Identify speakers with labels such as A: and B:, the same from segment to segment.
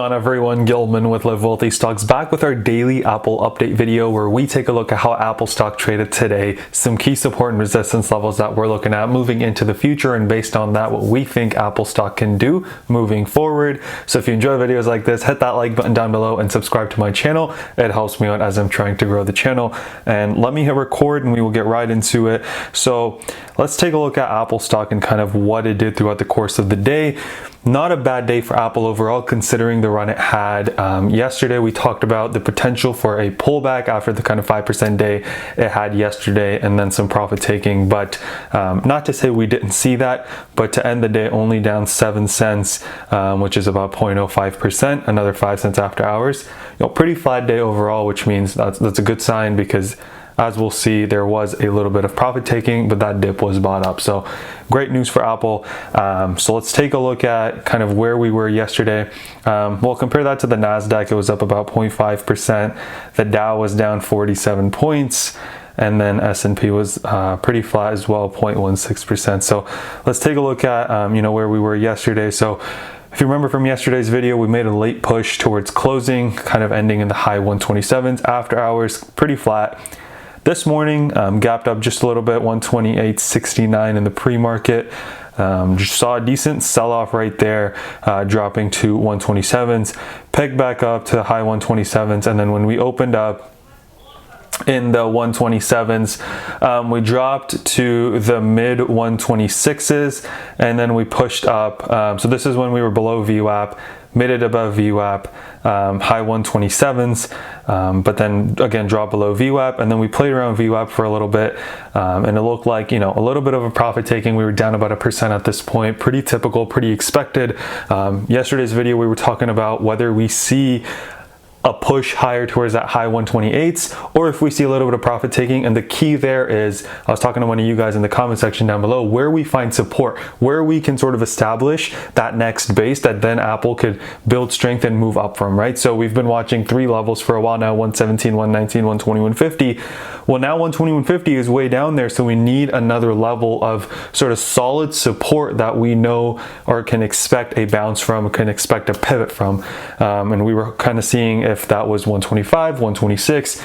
A: on everyone, Gilman with Live Wealthy Stocks, back with our daily Apple update video where we take a look at how Apple stock traded today, some key support and resistance levels that we're looking at moving into the future, and based on that, what we think Apple stock can do moving forward. So if you enjoy videos like this, hit that like button down below and subscribe to my channel. It helps me out as I'm trying to grow the channel. And let me hit record and we will get right into it. So let's take a look at Apple stock and kind of what it did throughout the course of the day. Not a bad day for Apple overall, considering the run it had. Yesterday, we talked about the potential for a pullback after the kind of 5% day it had yesterday, and then some profit taking. But not to say we didn't see that, but to end the day only down 7 cents, which is about 0.05%, another 5 cents after hours. Pretty flat day overall, which means that's a good sign, because as we'll see, there was a little bit of profit taking, but that dip was bought up. So great news for Apple. So let's take a look at kind of where we were yesterday. We'll compare that to the NASDAQ. It was up about 0.5%. The Dow was down 47 points. And then S&P was pretty flat as well, 0.16%. So let's take a look at where we were yesterday. So if you remember from yesterday's video, we made a late push towards closing, kind of ending in the high 127s. After hours, pretty flat. This morning, gapped up just a little bit, 128.69 in the pre-market. Just saw a decent sell-off right there, dropping to 127s, pegged back up to the high 127s, and then when we opened up in the 127s, we dropped to the mid 126s, and then we pushed up. So this is when we were below VWAP, made it above VWAP, high 127s, but then again dropped below VWAP, and then we played around VWAP for a little bit, and it looked like a little bit of a profit taking. We were down about 1% at this point, pretty typical, pretty expected. Yesterday's video we were talking about whether we see a push higher towards that high 128s, or if we see a little bit of profit taking. And the key there is, I was talking to one of you guys in the comment section down below, where we find support, where we can sort of establish that next base that then Apple could build strength and move up from, right? So we've been watching three levels for a while now: 117, 119, 120, 150. Well, now 120, 150 is way down there, so we need another level of sort of solid support that we know or can expect a bounce from, can expect a pivot from. And we were kind of seeing if that was 125, 126.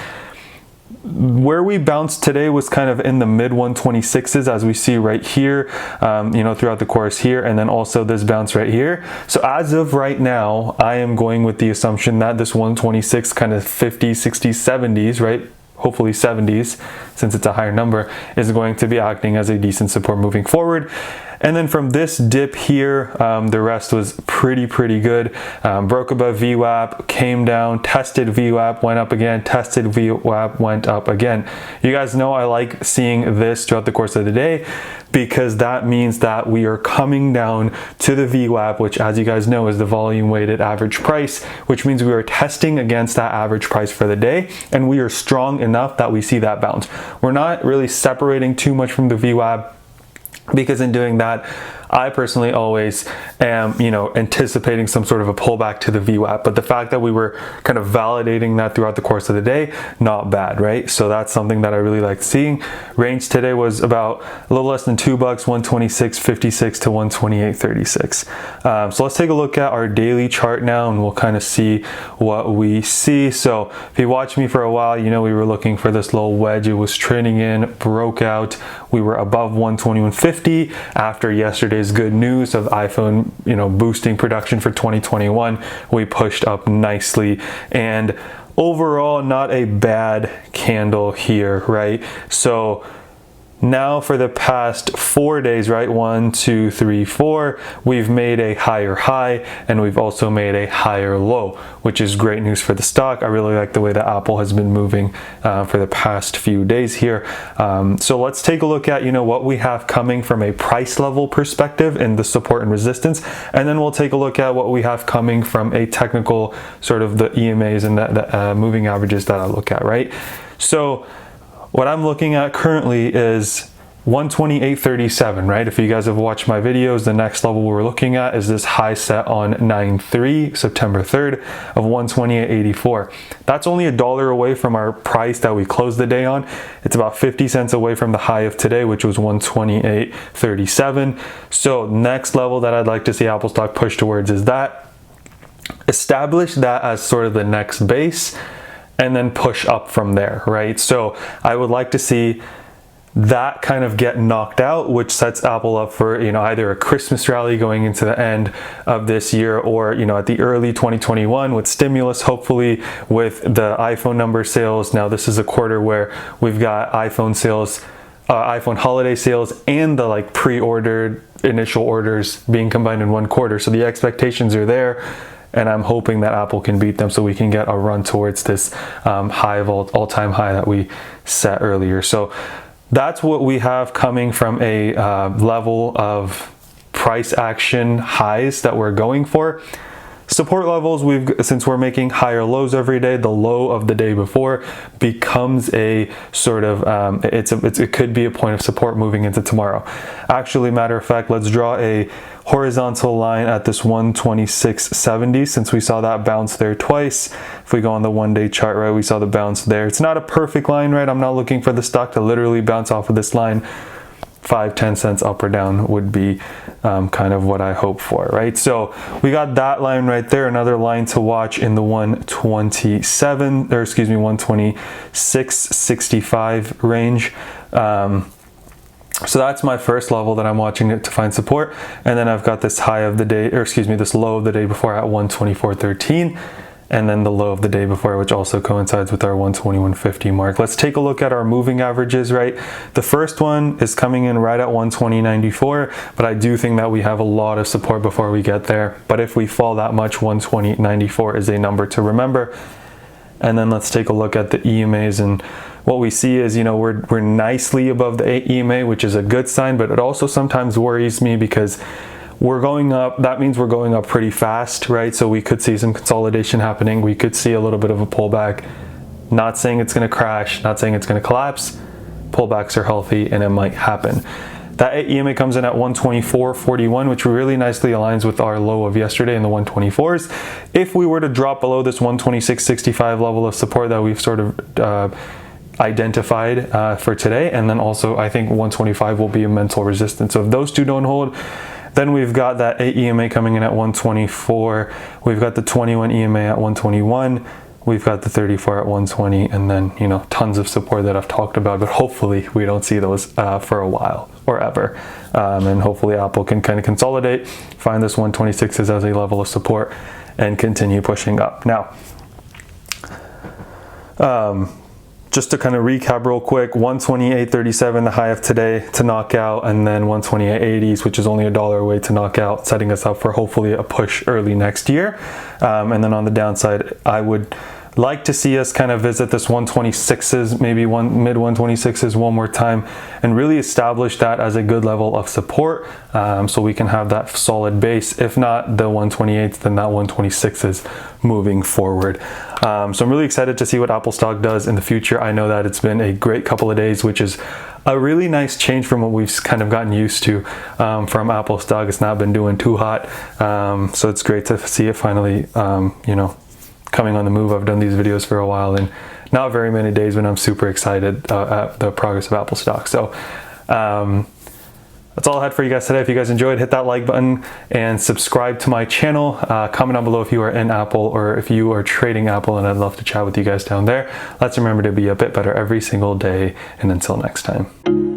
A: Where we bounced today was kind of in the mid 126s, as we see right here, throughout the course here, and then also this bounce right here. So as of right now, I am going with the assumption that this 126 kind of 50s, 60s, 70s, right? Hopefully 70s, since it's a higher number, is going to be acting as a decent support moving forward. And then from this dip here, the rest was pretty good. Broke above VWAP, came down, tested VWAP, went up again, tested VWAP, went up again. You guys know I like seeing this throughout the course of the day, because that means that we are coming down to the VWAP, which, as you guys know, is the volume weighted average price, which means we are testing against that average price for the day, and we are strong enough that we see that bounce. We're not really separating too much from the VWAP, because in doing that, I personally always am, anticipating some sort of a pullback to the VWAP. But the fact that we were kind of validating that throughout the course of the day, not bad, right? So that's something that I really liked seeing. Range today was about a little less than $2, 126.56 to 128.36. So let's take a look at our daily chart now, and we'll kind of see what we see. So if you watched me for a while, we were looking for this little wedge. It was trending in, broke out. We were above 121.50 after yesterday's good news of iPhone, boosting production for 2021. We pushed up nicely, and overall not a bad candle here, right? So now for the past 4 days, right? 1, 2, 3, 4, we've made a higher high, and we've also made a higher low, which is great news for the stock. I really like the way that Apple has been moving for the past few days here. So let's take a look at, what we have coming from a price level perspective in the support and resistance. And then we'll take a look at what we have coming from a technical, sort of the EMAs and the moving averages that I look at, right? So what I'm looking at currently is 128.37, right? If you guys have watched my videos, the next level we're looking at is this high set on 9/3, September 3rd, of 128.84. That's only $1 away from our price that we closed the day on. It's about 50 cents away from the high of today, which was 128.37. So next level that I'd like to see Apple stock push towards is that. establish that as sort of the next base and then push up from there, right? So I would like to see that kind of get knocked out, which sets Apple up for, you know, either a Christmas rally going into the end of this year, or, you know, at the early 2021 with stimulus, hopefully with the iPhone number sales. Now this is a quarter where we've got iPhone sales, iPhone holiday sales, and the like pre-ordered initial orders being combined in one quarter. So the expectations are there, and I'm hoping that Apple can beat them so we can get a run towards this high of all-time high that we set earlier. So that's what we have coming from a level of price action highs that we're going for. Support levels, since we're making higher lows every day, the low of the day before becomes a sort of, it could be a point of support moving into tomorrow. Actually, matter of fact, let's draw a horizontal line at this 126.70, since we saw that bounce there twice. If we go on the 1-day chart, right, we saw the bounce there. It's not a perfect line, right? I'm not looking for the stock to literally bounce off of this line. 5-10 cents up or down would be kind of what I hope for, right? So we got that line right there. Another line to watch in the 126.65 range. So that's my first level that I'm watching it to find support. And then I've got this high of the day, or excuse me, this low of the day before at 124.13. And then the low of the day before, which also coincides with our 121.50 mark. Let's take a look at our moving averages, right? The first one is coming in right at 120.94, but I do think that we have a lot of support before we get there. But if we fall that much, 120.94 is a number to remember. And then let's take a look at the EMAs, and what we see is, you know, we're nicely above the EMA, which is a good sign, but it also sometimes worries me because we're going up. That means we're going up pretty fast, right? So we could see some consolidation happening. We could see a little bit of a pullback. Not saying it's going to crash, not saying it's going to collapse. Pullbacks are healthy and it might happen. That EMA comes in at 124.41, which really nicely aligns with our low of yesterday in the 124s. If we were to drop below this 126.65 level of support that we've sort of identified for today, and then also I think 125 will be a mental resistance. So if those two don't hold, then we've got that EMA coming in at 124. We've got the 21 EMA at 121. We've got the 34 at 120, and then, you know, tons of support that I've talked about, but hopefully we don't see those for a while or ever. And hopefully Apple can kind of consolidate, find this 126s as a level of support, and continue pushing up. Now, just to kind of recap real quick, 128.37, the high of today to knock out, and then 128.80s, which is only $1 away to knock out, setting us up for hopefully a push early next year. And then on the downside, I would like to see us kind of visit this 126s, maybe mid 126s one more time, and really establish that as a good level of support, so we can have that solid base. If not the 128s, then that 126s moving forward. So I'm really excited to see what Apple stock does in the future. I know that it's been a great couple of days, which is a really nice change from what we've kind of gotten used to from Apple stock. It's not been doing too hot, so it's great to see it finally, you know, coming on the move. I've done these videos for a while, and not very many days when I'm super excited at the progress of Apple stock. So that's all I had for you guys today. If you guys enjoyed, hit that like button and subscribe to my channel. Comment down below if you are in Apple or if you are trading Apple, and I'd love to chat with you guys down there. Let's remember to be a bit better every single day, and until next time.